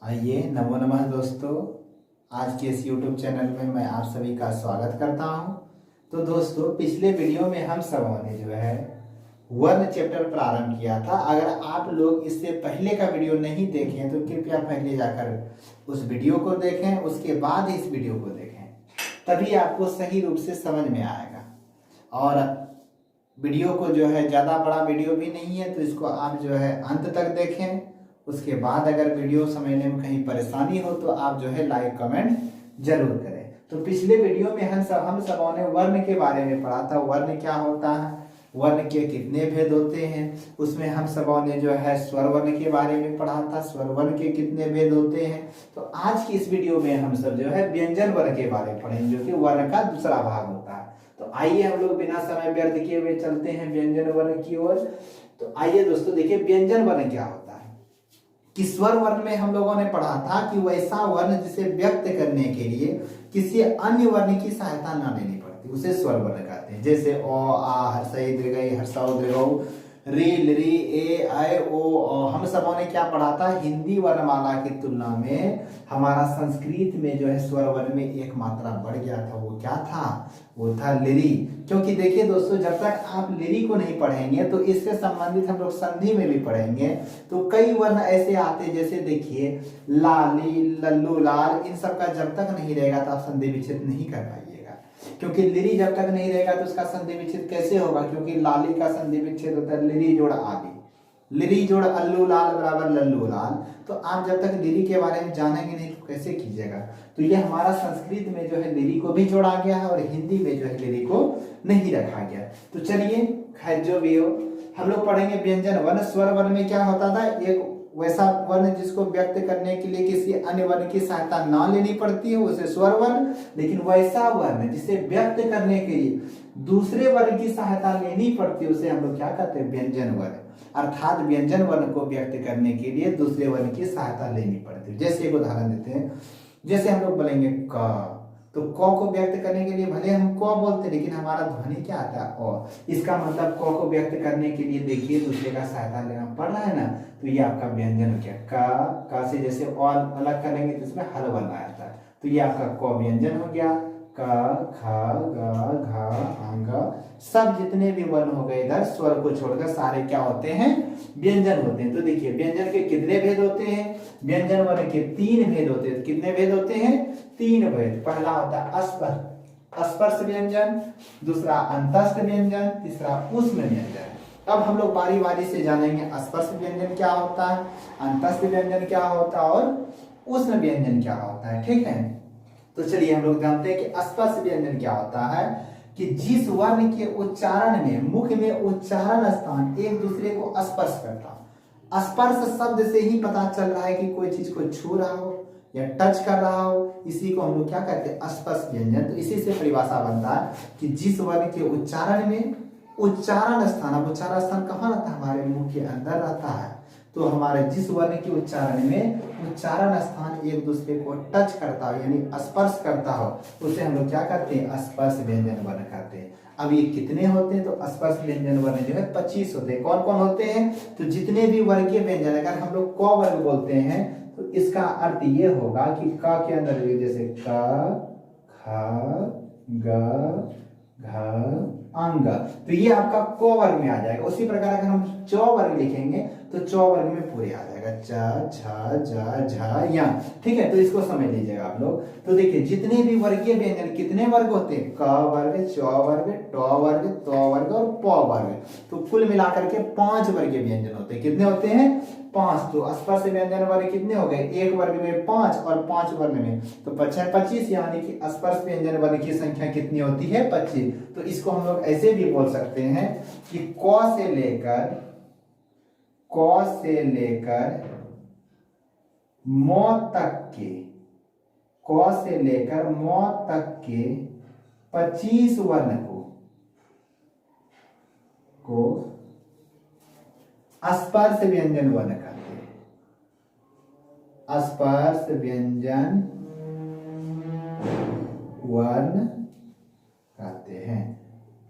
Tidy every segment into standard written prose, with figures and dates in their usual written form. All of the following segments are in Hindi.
आइए, नमो नमः दोस्तों। आज के इस YouTube चैनल में मैं आप सभी का स्वागत करता हूं। तो दोस्तों, पिछले वीडियो में हम सबों ने जो है वर्ण चैप्टर प्रारंभ किया था। अगर आप लोग इससे पहले का वीडियो नहीं देखें तो कृपया पहले जाकर उस वीडियो को देखें, उसके बाद इस वीडियो को देखें, तभी आपको सही रूप से समझ में आएगा। और वीडियो को जो है ज़्यादा बड़ा वीडियो भी नहीं है, तो इसको आप जो है अंत तक देखें। उसके बाद अगर वीडियो समझने में कहीं परेशानी हो तो आप जो है लाइक कमेंट जरूर करें। तो पिछले वीडियो में हम सबों ने वर्ण के बारे में पढ़ा था। वर्ण क्या होता है, वर्ण के कितने भेद होते हैं। उसमें हम सबों ने जो है स्वर वर्ण के बारे में पढ़ा था, स्वर वर्ण के कितने भेद होते हैं। तो आज की इस वीडियो में हम सब जो है व्यंजन वर्ण के बारे में पढ़ेंगे, जो कि वर्ण का दूसरा भाग होता है। तो आइए हम लोग बिना समय व्यर्थ किए हुए चलते हैं व्यंजन वर्ण की ओर। तो आइए दोस्तों, देखिए व्यंजन वर्ण क्या होता है। कि स्वर वर्ण में हम लोगों ने पढ़ा था कि वैसा वर्ण जिसे व्यक्त करने के लिए किसी अन्य वर्ण की सहायता ना लेनी पड़ती, उसे स्वर वर्ण कहते हैं। जैसे अ, आ, हर्षई दीर्घई, हर्षौ दीर्घौ, री लिरी ए ऐ ओ। हम सबों ने क्या पढ़ा था, हिंदी वर्णमाला की तुलना में हमारा संस्कृत में जो है स्वर वर्ण में एक मात्रा बढ़ गया था। वो क्या था, वो था लिरी। क्योंकि देखिए दोस्तों, जब तक आप लिरी को नहीं पढ़ेंगे तो इससे संबंधित हम लोग संधि में भी पढ़ेंगे। तो कई वर्ण ऐसे आते, जैसे देखिए लाली, लल्लू, लाल, इन सब का जब तक नहीं रहेगा तो आप संधि विच्छेद नहीं कर पाइएगा। क्योंकि लिरी जब तक नहीं रहेगा तो उसका संधि विच्छेद कैसे होगा, क्योंकि लाली का संधि विच्छेद होता है लिरी जोड़ आली, लिरी जोड़ अल्लू लाल बराबर लल्लू लाल। तो आप जब तक लिरी के बारे में जानेंगे नहीं तो कैसे कीजिएगा। तो ये हमारा संस्कृत में जो है लिरी को भी जोड़ा गया है और हिंदी में जो है लिरी को नहीं रखा गया। तो चलिए, खैर जो भी हो, हम लोग पढ़ेंगे व्यंजन वर्ण। स्वर वर्ण में क्या होता था, एक वैसा वर्ण जिसको व्यक्त करने के लिए किसी अन्य वर्ण की सहायता ना लेनी पड़ती है, उसे स्वर वर्ण। लेकिन वैसा वर्ण जिसे व्यक्त करने के लिए दूसरे वर्ण की सहायता लेनी पड़ती है, उसे हम लोग क्या कहते हैं, व्यंजन वर्ण। अर्थात व्यंजन वर्ण को व्यक्त करने के लिए दूसरे वर्ण की सहायता लेनी पड़ती है। जैसे एक उदाहरण देते हैं, जैसे हम लोग बोलेंगे क, तो क को व्यक्त करने के लिए भले हम क बोलते हैं, लेकिन हमारा ध्वनि क्या आता है, अ। इसका मतलब क को व्यक्त करने के लिए देखिए दूसरे का सहायता लेना पड़ रहा है ना। तो ये आपका व्यंजन हो गया। का से जैसे और अलग करेंगे तो इसमें हल बन आता है। तो ये आपका क व्यंजन हो गया। क, ख, ग, घ, अंग, सब जितने भी वर्ण हो गए इधर स्वर को छोड़कर सारे क्या होते हैं, व्यंजन होते हैं। तो देखिए व्यंजन के कितने भेद होते हैं, व्यंजन वर्ण के तीन भेद होते हैं। कितने भेद होते हैं, तीन भेद। पहला होता है स्पर्श व्यंजन, दूसरा अंतस्थ व्यंजन, तीसरा ऊष्म व्यंजन। अब हम लोग बारी बारी से जानेंगे स्पर्श व्यंजन क्या होता है, अंतस्थ व्यंजन क्या होता है और ऊष्म व्यंजन क्या होता है। ठीक है, तो चलिए हम लोग जानते हैं कि स्पर्श व्यंजन क्या होता है। कि जिस वर्ण के उच्चारण में मुख में उच्चारण स्थान एक दूसरे को स्पर्श करता। स्पर्श शब्द से ही पता चल रहा है कि कोई चीज को छू रहा हो या टच कर रहा हो, इसी को हम लोग क्या कहते हैं, स्पर्श व्यंजन। तो इसी से परिभाषा बनता है कि जिस वर्ण के उच्चारण में उच्चारण स्थान, अब उच्चारण स्थान कहाँ रहता है, हमारे मुंह के अंदर रहता है। तो हमारे जिस वर्ण के उच्चारण में उच्चारण स्थान एक दूसरे को टच करता हो यानी स्पर्श करता हो, उसे हम लोग क्या कहते हैं, स्पर्श व्यंजन वर्ण कहते हैं। अब ये कितने होते हैं, तो स्पर्श व्यंजन वर्ण जो है 25 होते हैं। कौन कौन होते हैं, तो जितने भी वर्गीय व्यंजन, अगर हम लोग क वर्ग बोलते हैं तो इसका अर्थ ये होगा कि क के अंदर जैसे क, ख, ग, घ, अंग, तो ये आपका क वर्ग में आ जाएगा। उसी प्रकार अगर हम च वर्ग लिखेंगे तो च वर्ग में पूरे आ जाएगा, च, छ, ज, झ, या। ठीक है, तो इसको समझ लीजिएगा आप लोग। तो देखिए जितने भी वर्गीय व्यंजन कितने वर्ग होते हैं, क वर्ग, च वर्ग, ट वर्ग, त वर्ग और प वर्ग। तो कुल मिलाकर के 5 वर्गीय व्यंजन होते हैं। कितने होते हैं, 5। तो स्पर्श व्यंजन वर्ग कितने हो गए, एक वर्ग में 5 और 5 वर्ग में तो 25, यानी कि स्पर्श व्यंजन वर्ग की संख्या कितनी होती है, 25। तो इसको हम लोग ऐसे भी बोल सकते हैं कि क से लेकर मौ तक के, क से लेकर मौ तक के 25 वर्ण को स्पर्श व्यंजन वर्ण कहते हैं। स्पर्श व्यंजन वर्ण कहते हैं।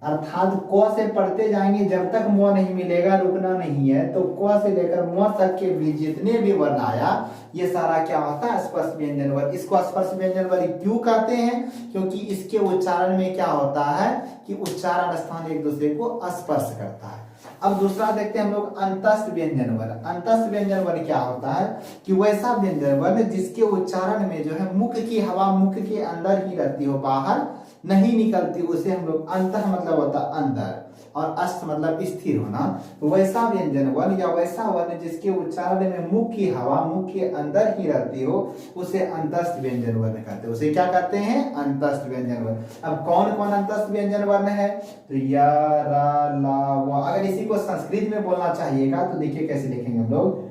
अर्थात क से पढ़ते जाएंगे जब तक म नहीं मिलेगा, रुकना नहीं है। तो क से लेकर म तक के बीच जितने भी वर्ण आया ये सारा क्या होता है, स्पर्श व्यंजन वर्ण। इसको स्पर्श व्यंजन वर्ण क्यों कहते हैं, क्योंकि इसके उच्चारण में क्या होता है कि उच्चारण स्थान एक दूसरे को स्पर्श करता है। अब दूसरा देखते हैं हम लोग अंतस्थ व्यंजन वर्ण। अंतस्थ व्यंजन वर्ण क्या होता है कि वैसा व्यंजन वर्ण जिसके उच्चारण में जो है मुख की हवा मुख के अंदर ही रहती हो, बाहर नहीं निकलती, उसे हम लोग अंतः मतलब होता है अंदर, और अस्त मतलब स्थिर होना। तो वैसा व्यंजन वर्ण या वैसा वर्ण जिसके उच्चारण में मुख की हवा मुख के अंदर ही रहती हो, उसे अंतस्थ व्यंजन वर्ण कहते हैं। उसे क्या कहते हैं, अंतस्थ व्यंजन वर्ण। अब कौन कौन अंतस्थ व्यंजन वर्ण है, तो य, र, ला, व। अगर इसी को संस्कृत में बोलना चाहिएगा तो देखिए कैसे लिखेंगे हम लोग,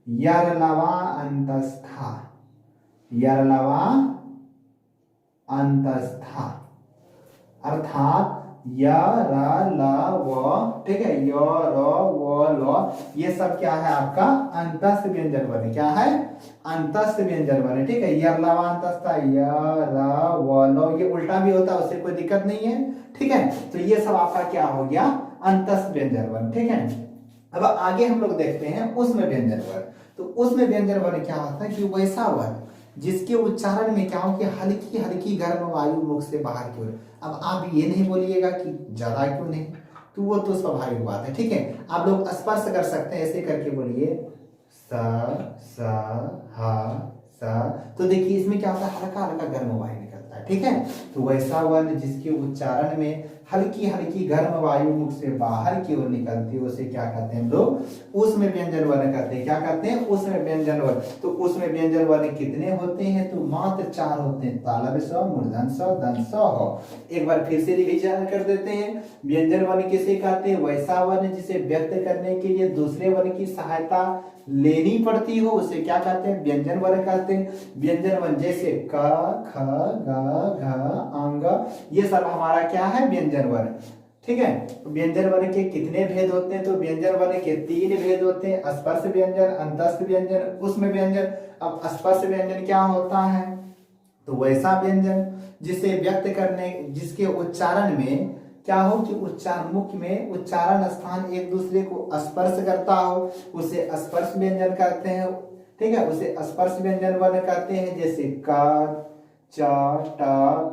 यरलवा अंतस्था, यरलवा अंतस्था, अर्थात य, र, ल, व, ठीक है, य, र, व, ल, ये सब क्या है आपका अंतस्थ व्यंजन वर्ण। क्या है, अंतस्थ व्यंजन वर्ण, ठीक है। यरलवा अंतस्थ, य, र, व, ल, ये उल्टा भी होता है, उससे कोई दिक्कत नहीं है, ठीक है। तो ये सब आपका क्या हो गया, अंतस्थ व्यंजन वर्ण, ठीक है। अब आगे हम लोग देखते हैं उसमें व्यंजन वर्ण। तो उसमें व्यंजन वर्ण क्या होता है कि वैसा वर्ण जिसके उच्चारण में क्या हो कि हल्की हल्की गर्म वायु मुख से बाहर की ओर। अब आप ये नहीं बोलिएगा कि ज्यादा क्यों नहीं, तो वो तो स्वाभाविक बात है, ठीक है। आप लोग स्पर्श कर सकते हैं, ऐसे करके बोलिए स, ह, स। तो देखिए इसमें क्या होता है, हल्का हल्का गर्म वायु निकलता है, ठीक है। तो वैसा वर्ण जिसके उच्चारण में हल्की हल्की गर्म वायु मुख से बाहर की ओर निकलती है, उसे क्या कहते हैं हम लोग, उसमें व्यंजन वर्ण कहते हैं। क्या कहते हैं, उसमें व्यंजन वर्ण। तो उसमें व्यंजन वर्ण कितने होते हैं, तो मात्र 4 होते हैं, तालव्य स, मूर्धन्य स, दंत स, ह। एक बार फिर से रिवीजन कर देते हैं। व्यंजन वर्ण किसे कहते हैं, वैसा वर्ण जिसे व्यक्त करने के लिए दूसरे वर्ण की सहायता लेनी पड़ती हो, उसे क्या कहते हैं, व्यंजन वर्ण कहते हैं। व्यंजन वर्ण जैसे क, ख, ग, घ, अंग, ये सब हमारा क्या है, व्यंजन वर्ण, ठीक है। व्यंजन वर्ण के कितने भेद होते हैं, तो व्यंजन वर्ण के 3 भेद होते हैं, स्पर्श व्यंजन, अंतस्थ व्यंजन, उसमें व्यंजन। अब स्पर्श व्यंजन क्या होता है, तो वैसा व्यंजन जिसे व्यक्त करने, जिसके उच्चारण में क्या हो कि उच्चारण मुख में उच्चारण स्थान एक दूसरे को स्पर्श करता हो, उसे स्पर्श व्यंजन कहते हैं, ठीक है। उसे स्पर्श व्यंजन वर्ण कहते हैं। जैसे क, च, ट,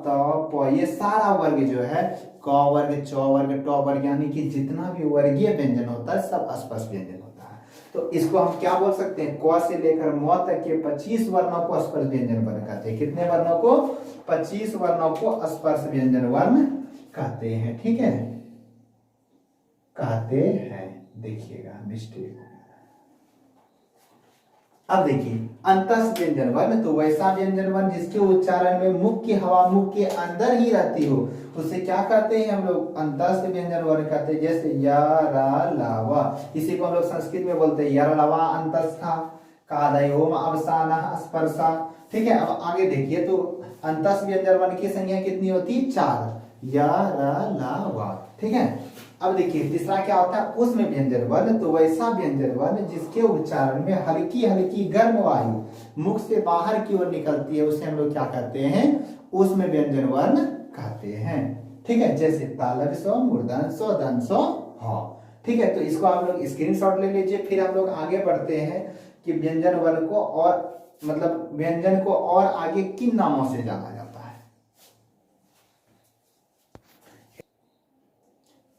त, प, ये सारा वर्ग जो है, क वर्ग, च वर्ग, ट वर्ग, यानी कि जितना भी वर्गीय व्यंजन होता है सब स्पर्श व्यंजन होता है। तो इसको हम क्या बोल सकते हैं, क से लेकर म तक के 25 वर्णों को स्पर्श व्यंजन वर्ण कहते हैं। कितने वर्णों को, 25 वर्णों को स्पर्श व्यंजन वर्ण कहते हैं, ठीक है, कहते हैं। देखिएगा मिस्टेक। अब देखिए अंतस्थ व्यंजन वर्ण, तो वैसा व्यंजन वर्ण जिसके उच्चारण में मुख की हवा मुख के अंदर ही रहती हो, उसे क्या कहते हैं हम लोग, अंतस्थ व्यंजन वर्ण कहते हैं। जैसे य, र, ल, व, इसी को हम लोग संस्कृत में बोलते हैं यरलवा अंतस्था, कादयोम अवसानः स्पर्शा, ठीक है। अब आगे देखिए, तो अंतस्थ व्यंजन वर्ण की संख्या कितनी होती है, 4, य, र, ल, व, ठीक है। अब देखिए तीसरा क्या होता है, उसमें व्यंजन वर्ण, तो वैसा व्यंजन वर्ण जिसके उच्चारण में हल्की हल्की गर्म वायु मुख से बाहर की ओर निकलती है, उसे हम लोग क्या कहते हैं, उसमें व्यंजन वर्ण कहते हैं, ठीक है। जैसे तालव्य स, मूर्धन्य स, दंत स, ह, ठीक है। तो इसको आप लोग स्क्रीनशॉट ले लीजिए। फिर हम लोग आगे बढ़ते हैं कि व्यंजन वर्ण को और मतलब व्यंजन को और आगे किन नामों से जाना जाता है।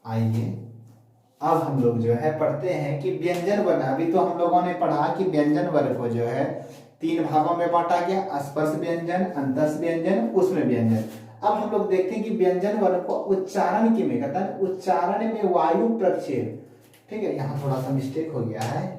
आइए अब हम लोग जो है पढ़ते हैं कि व्यंजन वर्ण। अभी तो हम लोगों ने पढ़ा कि व्यंजन वर्ण को जो है 3 भागों में बांटा गया, स्पर्श व्यंजन, अंतस्थ व्यंजन, उसमें व्यंजन। अब हम लोग देखते हैं कि व्यंजन वर्ण को उच्चारण की में कहता है, उच्चारण में वायु प्रक्षेप, ठीक है। यहाँ थोड़ा सा मिस्टेक हो गया है,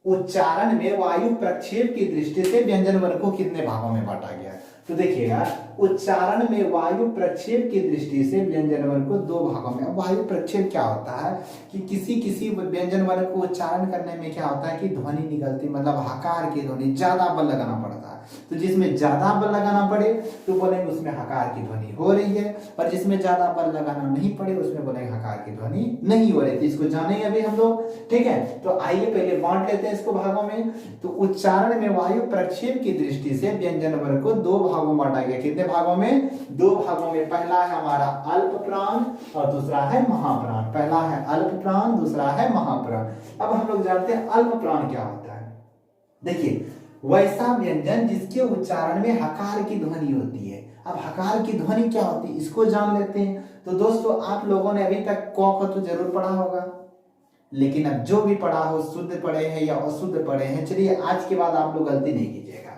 उच्चारण में वायु प्रक्षेप की दृष्टि से व्यंजन वर्ण को कितने भागों में बांटा गया है। तो देखिएगा उच्चारण में वायु प्रक्षेप की दृष्टि से व्यंजन वर्ण को दो भागों में। अब वायु प्रक्षेप क्या होता है कि किसी किसी व्यंजन वर्ण को उच्चारण करने में क्या होता है कि ध्वनि निकलती, मतलब हकार की ध्वनि ज्यादा बल लगाना पड़ता है। तो जिसमें ज्यादा बल लगाना पड़े तो बोलेंगे उसमें हकार की ध्वनि हो रही है, और जिसमें ज्यादा बल लगाना नहीं पड़े उसमें बोलेंगे हकार की ध्वनि नहीं हो रही। तो इसको जानेंगे अभी हम लोग, ठीक है। तो आइए पहले बांट लेते हैं इसको भागों में। तो उच्चारण में वायु प्रक्षेप की दृष्टि से व्यंजन वर्ण को दो भागों में बांटा गया। कितने भागों में? दो भागों में। पहला है हमारा अल्प प्राण और दूसरा है महाप्राण। पहला है अल्प प्राण, दूसरा है महाप्राण। अब हम लोग जानते हैं अल्प प्राण क्या होता है। देखिए, वैसा व्यंजन जिसके उच्चारण में हकार की ध्वनि होती है। अब हकार की ध्वनि क्या होती है इसको जान लेते हैं। तो दोस्तों, आप लोगों ने अभी तक क को तो जरूर पढ़ा होगा, लेकिन अब जो भी पढ़ा हो, शुद्ध पढ़े हैं या अशुद्ध पढ़े हैं, चलिए आज के बाद आप लोग गलती नहीं कीजिएगा,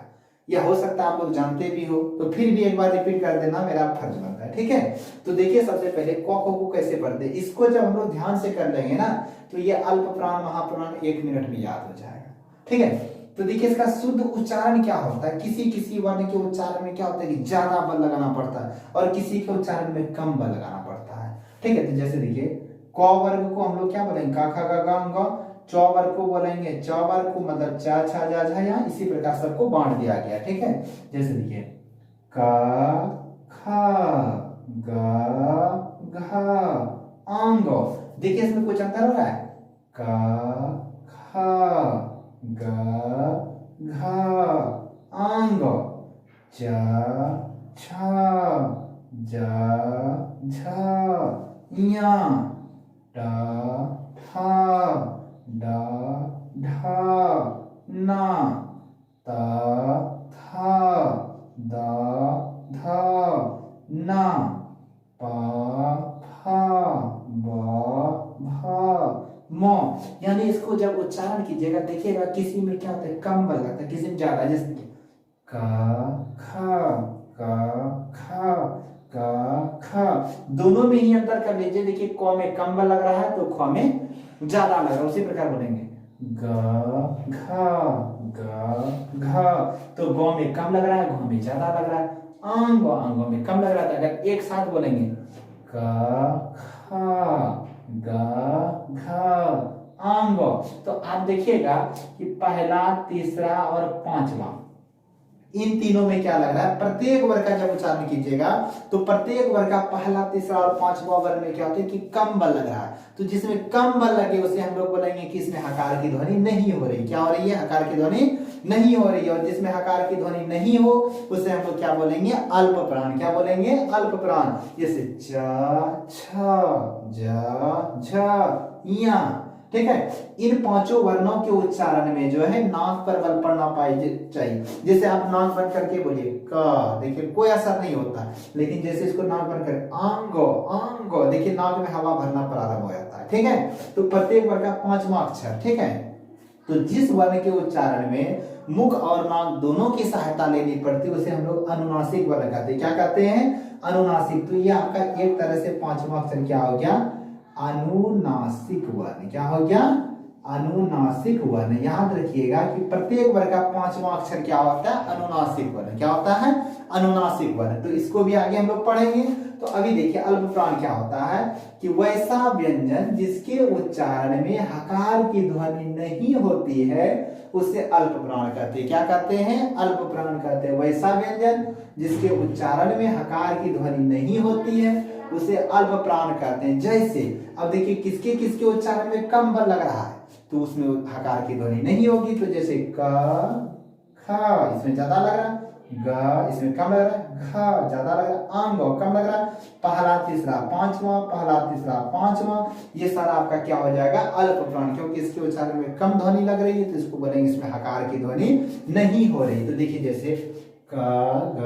या हो सकता है आप लोग जानते भी हो, तो फिर भी एक बार रिपीट कर देना मेरा फर्ज बनता है, ठीक है। तो देखिए, सबसे पहले क को कैसे पढ़ते, इसको जब हम लोग ध्यान से कर लेंगे ना, तो ये अल्प प्राण महाप्राण 1 मिनट में याद हो जाएगा, ठीक है। तो देखिए, इसका शुद्ध उच्चारण क्या होता है। किसी किसी वर्ण के उच्चारण में क्या होता है कि ज्यादा बल लगाना पड़ता है, और किसी के उच्चारण में कम बल लगाना पड़ता है, ठीक है। तो जैसे देखिए, क वर्ग को हम लोग क्या बोलेंगे, का खा गा गा ग। च वर्ग को बोलेंगे च वर्ग को, मतलब चा छा जा झा या। इसी प्रकार सबको बांट दिया गया, ठीक है। जैसे देखिए, का खा गा घा आंग। देखिए, इसमें कुछ अंतर हो रहा है। का खा गा घा आंग, चा छा जा झा या, टा ठा डा ढा ना, ता था दा धा ना, पा फा बा भा म। यानी इसको जब उच्चारण कीजिएगा, देखिएगा किसी में क्या होता है कम बल लगता है, किसी में ज्यादा। जैसे का खा, दोनों में ही अंतर कर लीजिए। देखिए, क में कम बल लग रहा है तो ख में ज्यादा लग रहा है। उसी प्रकार बोलेंगे ग घा, तो ग में कम लग रहा है, घ में ज्यादा लग रहा है। आंग में कम लग रहा था। अगर एक साथ बोलेंगे का खा गा घा आंग, तो आप देखिएगा कि पहला, तीसरा और पांचवा, इन तीनों में क्या लग रहा है, प्रत्येक वर्ग का जब उच्चारण कीजिएगा तो प्रत्येक वर्ग का पहला, तीसरा और पांचवा वर्ग में क्या होता है कि कम बल लग रहा है। तो जिसमें कम बल लगे उसे हम लोग बोलेंगे कि इसमें हकार की ध्वनि नहीं हो रही। क्या हो रही है? हकार की ध्वनि नहीं हो रही है। और जिसमें हकार की ध्वनि नहीं हो उसे हम लोग क्या बोलेंगे? अल्प प्राण। क्या बोलेंगे? अल्प प्राण। जैसे चा छा जा झा या, ठीक है। इन पांचों वर्णों के उच्चारण में जो है नाक पर बल पड़ना चाहिए। जैसे आप नाक बंद करके बोलिए का, देखिए कोई असर नहीं होता। लेकिन जैसे इसको नाक बंद कर आंगो आंगो, देखिए नाक में हवा भरना प्रारंभ हो जाता है, ठीक है। तो प्रत्येक वर्ग का पांचवा अक्षर, ठीक है। तो जिस वर्ण के उच्चारण में मुख और नाक दोनों की सहायता लेनी पड़ती है उसे हम लोग अनुनासिक वर्ण कहते हैं। क्या कहते हैं? अनुनासिक। तो ये आपका एक तरह से पांचवा अक्षर क्या हो गया? अनुनासिक वर्ण। क्या हो गया? अनुनासिक वर्ण। याद रखिएगा कि प्रत्येक वर्ग का पांचवा अक्षर क्या होता है? अनुनासिक वर्ण। क्या होता है? अनुनासिक वर्ण। तो इसको भी आगे हम लोग पढ़ेंगे। तो अभी देखिए, अल्प प्राण क्या होता है कि वैसा व्यंजन जिसके उच्चारण में हकार की ध्वनि नहीं होती है उसे अल्प प्राण कहते हैं। क्या कहते हैं? अल्प प्राण कहते हैं। वैसा व्यंजन जिसके उच्चारण में हकार की ध्वनि नहीं होती है उसे अल्प प्राण कहते हैं। जैसे अब देखिए, किसके किसके उच्चारण में कम बल लग रहा है तो उसमें हकार की ध्वनि नहीं होगी। तो जैसे का खा, इसमें ज्यादा लग रहा है, ग इसमें कम लग रहा है, घा ज्यादा लग रहा है, आंग कम लग रहा है। पहला तीसरा पांचवा, पहला तीसरा पांचवा, ये सारा आपका क्या हो जाएगा? अल्प प्राण। क्योंकि इसके उच्चारण में कम ध्वनि लग रही है तो इसको बोलेंगे इसमें हकार की ध्वनि नहीं हो रही। तो देखिए, जैसे का ग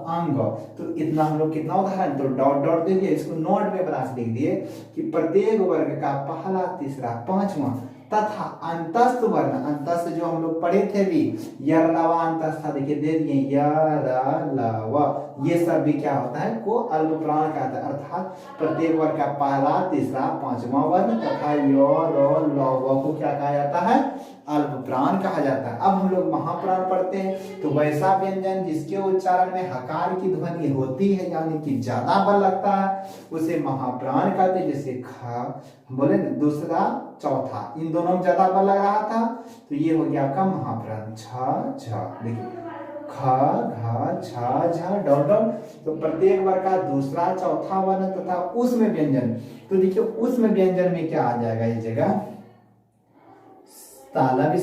अंग, तो इतना हम लोग कितना उदाहरण, तो डॉट डॉट दे दिए, इसको नोट में बना के लिख दिए कि प्रत्येक वर्ग का पहला, तीसरा, पांचवा तथा अंतस्थ वर्ण, अंतस्थ जो हम लोग पढ़े थे भी, यर लवा अंतस्थ था, देखिए दे दिए यर लव, ये सब भी क्या होता है को अल्प प्राण कहता है, अर्थात प्रत्येक वर्ग का पहला, तीसरा, पांचवा वर्ण तथा यो रो लव को क्या कहा जाता है, अल्प प्राण कहा जाता है। अब हम लोग महाप्राण पढ़ते हैं, तो वैसा व्यंजन जिसके उच्चारण में हकार की ध्वनि होती है यानी कि ज्यादा बल लगता है उसे महाप्राण कहते हैं। जैसे ख बोले दूसरा चौथा, इन दोनों में ज्यादा बल लग रहा था तो ये हो गया आपका महाप्राण। छ झ, देखिए ख घ छ झ डॉ डॉ, तो प्रत्येक वर्ग का दूसरा चौथा वर्ण तथा उसमें व्यंजन, तो देखिए उसमें व्यंजन में क्या आ जाएगा, ये जगह तालव्य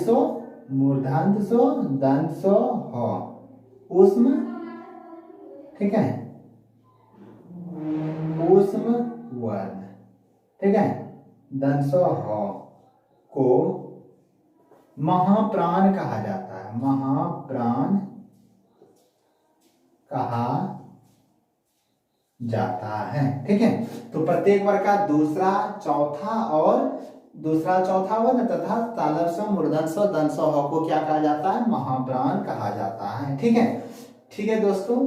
मूर्धांत सो दंत सो हो उष्म, ठीक है, उष्म वर्ण, ठीक है, दंत सो हो को महाप्राण कहा जाता है, महाप्राण कहा जाता है, ठीक है। तो प्रत्येक वर्ग का दूसरा चौथा वर्ण तथा तालव्य मूर्धन्य दंत हो को क्या कहा जाता है, महाप्राण कहा जाता है, ठीक है। ठीक है दोस्तों,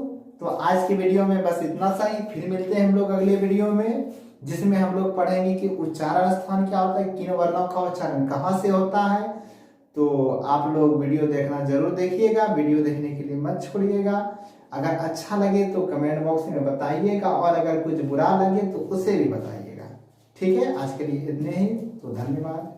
तो आज की वीडियो में बस इतना सा ही, फिर मिलते हैं हम लोग अगले वीडियो में जिसमें हम लोग पढ़ेंगे कि उच्चारण स्थान क्या होता है, किन वर्णों का उच्चारण कहाँ से होता है। तो आप लोग वीडियो देखना जरूर देखिएगा, वीडियो देखने के लिए मत छोड़िएगा। अगर अच्छा लगे तो कमेंट बॉक्स में बताइएगा और अगर कुछ बुरा लगे तो उसे भी बताइएगा, ठीक है। आज के लिए इतने ही, तो धन्यवाद।